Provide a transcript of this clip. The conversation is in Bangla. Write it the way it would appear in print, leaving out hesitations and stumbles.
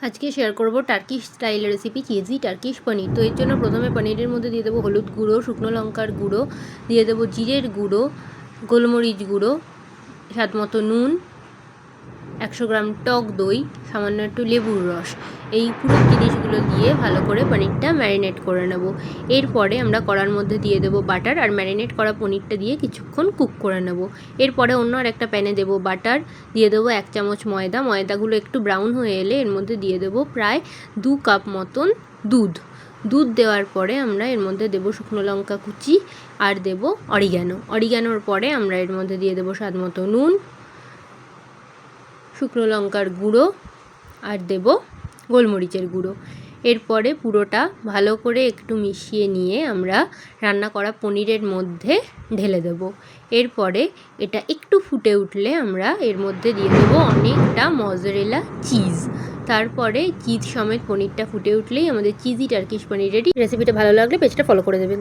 আজকে শেয়ার করব Turkish style recipe cheesy Turkish paneer. তো এর জন্য প্রথমে পনিরের মধ্যে দিয়ে দেবো হলুদ গুঁড়ো, শুকনো লঙ্কার গুঁড়ো, দিয়ে দেবো জিরের গুঁড়ো, গোলমরিচ গুঁড়ো, স্বাদ মতো নুন, 100 গ্রাম টক দই, সামান্য একটু লেবুর রস। এই পুরো জিনিসগুলো দিয়ে ভালো করে পনিরটা ম্যারিনেট করে নেব। এরপরে আমরা কড়ার মধ্যে দিয়ে দেবো বাটার, আর ম্যারিনেট করা পনিরটা দিয়ে কিছুক্ষণ কুক করে নেব। এরপরে অন্য আর একটা প্যানে দেবো বাটার, দিয়ে দেবো 1 চামচ ময়দা। ময়দাগুলো একটু ব্রাউন হয়ে এলে এর মধ্যে দিয়ে দেবো প্রায় 2 কাপ মতন দুধ দেওয়ার পরে আমরা এর মধ্যে দেবো শুকনো লঙ্কা কুচি আর দেবো অরিগ্যানোর পরে আমরা এর মধ্যে দিয়ে দেবো স্বাদ মতো নুন, শুকনো লঙ্কার গুঁড়ো আর দেব গোলমরিচের গুঁড়ো। এরপরে পুরোটা ভালো করে একটু মিশিয়ে নিয়ে আমরা রান্না করা পনিরের মধ্যে ঢেলে দেব। এরপরে এটা একটু ফুটে উঠলে আমরা এর মধ্যে দিয়ে দেবো অনেকটা মজরেলা চিজ। তারপরে চিজ সমেত পনিরটা ফুটে উঠলেই আমাদের চিজি টার্কিশ পনির রেডি। রেসিপিটা ভালো লাগলে পেজটা ফলো করে দেবেন।